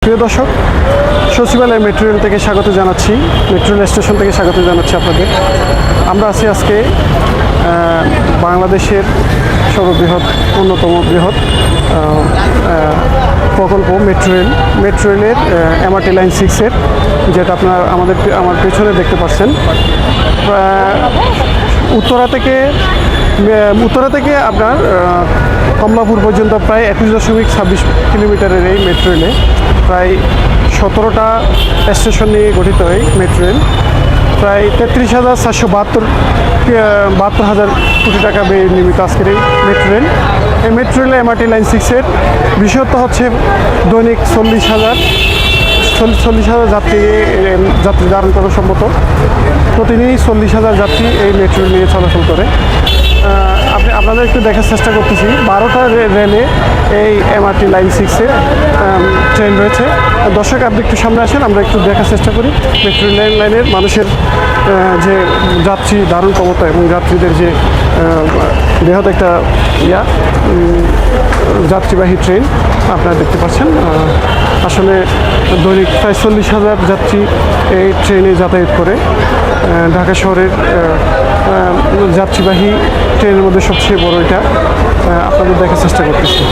প্রিয় দর্শক, সচিবালয় মেট্রো রেল থেকে স্বাগত জানাচ্ছি, মেট্রো রেল স্টেশন থেকে স্বাগত জানাচ্ছি আপনাদের। আমরা আছি আজকে বাংলাদেশের সর্ববৃহৎ অন্যতম বৃহৎ প্রকল্প মেট্রো রেলের MRT লাইন 6-এর, যেটা আমার পেছনে দেখতে পাচ্ছেন। উত্তরা থেকে আপনার কমলাপুর পর্যন্ত প্রায় 21.26 কিলোমিটারের এই মেট্রো রেলে প্রায় 17টা স্টেশন নিয়ে গঠিত এই মেট্রো রেল। প্রায় 33,472 কোটি টাকা ব্যয়ে নির্মিত আজকের এই মেট্রো রেল। এই মেট্রো রেলে MRT লাইন 6-এর বিশেষত্ব হচ্ছে দৈনিক 40,000 যাত্রী ধারণ করা সম্ভবত। প্রতিদিনই 40,000 যাত্রী এই মেট্রো রেল নিয়ে চলাচল করে। আপনাদের একটু দেখার চেষ্টা করতেছি, 12টা রেলে এই MRT লাইন 6-এর ট্রেন রয়েছে। দর্শক, আপনি একটু সামনে আসেন, আমরা একটু দেখার চেষ্টা করি মেট্রো রেল লাইনের মানুষের যে যাত্রী ধারণ ক্ষমতা এবং যাত্রীদের যে বৃহৎ একটা যাত্রীবাহী ট্রেন আপনারা দেখতে পাচ্ছেন। আসলে দৈনিক প্রায় 40,000 যাত্রী এই ট্রেনে যাতায়াত করে। ঢাকা শহরের যাত্রীবাহী ট্রেনের মধ্যে সবচেয়ে বড় এটা, আপনাদের দেখার চেষ্টা করতেছি।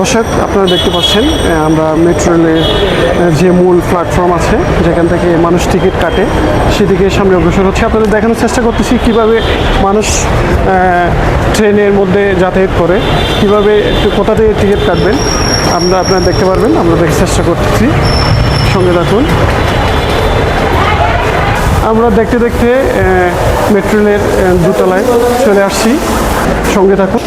দর্শক, আপনারা দেখতে পাচ্ছেন আমরা মেট্রো রেলের যে মূল প্ল্যাটফর্ম আছে, যেখান থেকে মানুষ টিকিট কাটে, সেদিকে সামনে অগ্রসর হচ্ছে। আপনাদের দেখানোর চেষ্টা করতেছি কীভাবে মানুষ ট্রেনের মধ্যে যাতায়াত করে, কীভাবে কোথা থেকে টিকিট কাটবেন আপনারা দেখতে পারবেন। আমরা দেখার চেষ্টা করতেছি, সঙ্গে থাকুন। আমরা দেখতে দেখতে মেট্রো রেলের দোতলায় চলে আসছি, সঙ্গে থাকুন।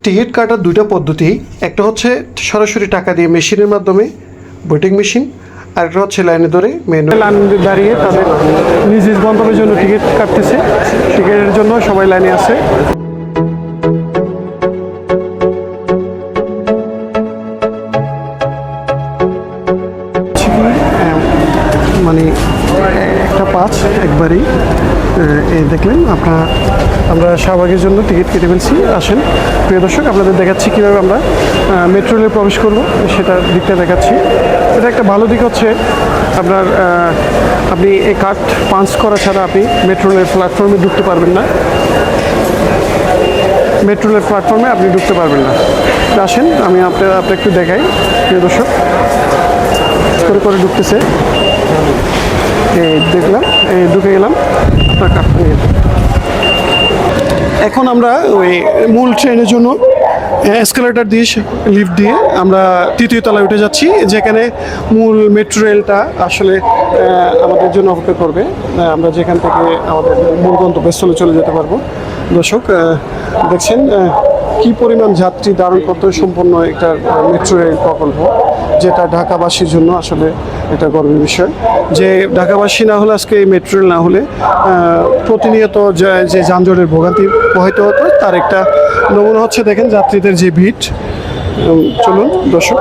টিকিট কাটার দুইটা পদ্ধতি, একটা হচ্ছে সরাসরি টাকা দিয়ে মেশিনের মাধ্যমে, ওয়েটিং মেশিন, আর একটা হচ্ছে লাইনে ধরে লাইন দাঁড়িয়ে তাদের নিজ নিজ গন্তব্যের জন্য টিকিট কাটতেছে। টিকিটের জন্য সবাই লাইনে আছে। মানে একটা পাঁচ একবারই দেখলেন আমরা শাহবাগের জন্য টিকিট কেটে ফেলছি। আসেন প্রিয় দর্শক, আপনাদের দেখাচ্ছি কীভাবে আমরা মেট্রো রেলে প্রবেশ করব, সেটার দিকটা দেখাচ্ছি। এটা একটা ভালো দিক হচ্ছে আপনি এই কার্ড পাঞ্চ করা ছাড়া আপনি মেট্রো রেলের প্ল্যাটফর্মে ঢুকতে পারবেন না। মেট্রো রেলের প্ল্যাটফর্মে আপনি ঢুকতে পারবেন না। আসেন আমি আপনাকে একটু দেখাই প্রিয় দর্শক, করে ঢুকতেছে। দেখলাম, ঢুকে গেলাম, আপনার কার্ড নিয়ে। এখন আমরা ওই মূল ট্রেনের জন্য এসকেলেটর দিয়ে লিফট দিয়ে আমরা তৃতীয় তলায় উঠে যাচ্ছি, যেখানে মূল মেট্রো রেলটা আসলে আমাদের জন্য অপেক্ষা করবে। আমরা যেখান থেকে আমাদের মূল গন্তব্যস্থলে চলে যেতে পারবো। দর্শক, দেখছেন কি পরিমাণ যাত্রী ধারণ করতে সম্পন্ন একটা মেট্রো রেল প্রকল্প, যেটা ঢাকাবাসীর জন্য আসলে এটা গর্বের বিষয়। যে ঢাকাবাসী না হলে, আজকে এই মেট্রো রেল না হলে প্রতিনিয়ত যে যানজটের ভোগান্তি পোহাইতে হতো, তার একটা নমুনা হচ্ছে দেখেন যাত্রীদের যে ভিড়। চলুন দর্শক।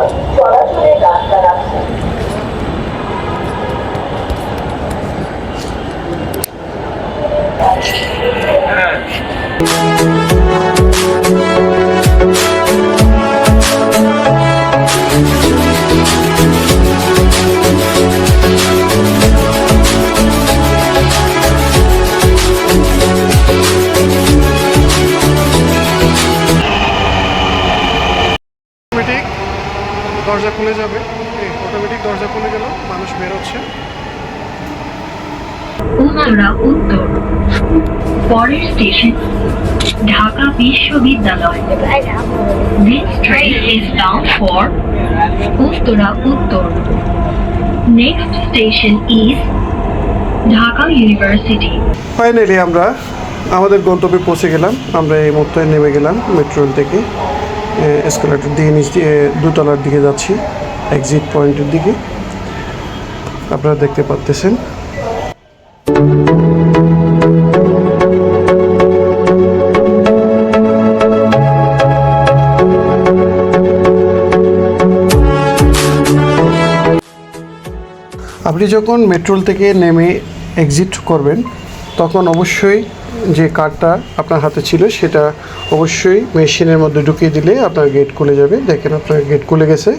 দরজা খুলে যাবে, অটোমেটিক দরজা খুলে গেল, মানুষ বেরোচ্ছে। উত্তরা উত্তর, পরের স্টেশন ঢাকা বিশ্ববিদ্যালয়। This train is bound for Uttara উত্তর. Next station is Dhaka university. Finally আমরা আমাদের গন্তব্যে পৌঁছে গেলাম। আমরা এই মুহূর্তে নেমে গেলাম মেট্রো রেল থেকে, এসকেলেটর দিয়ে নিচ দিয়ে দোতলার দিকে যাচ্ছি, এক্সিট পয়েন্টের দিকে। আপনারা দেখতে পাচ্ছেন আপনি যখন মেট্রো রেল থেকে নেমে এক্সিট করবেন, তখন অবশ্যই যে কার্ডটা আপনার হাতে ছিল সেটা অবশ্যই মেশিনের মধ্যে ঢুকিয়ে দিলে আপনার গেট খুলে যাবে। দেখেন আপনার গেট খুলে গেছে।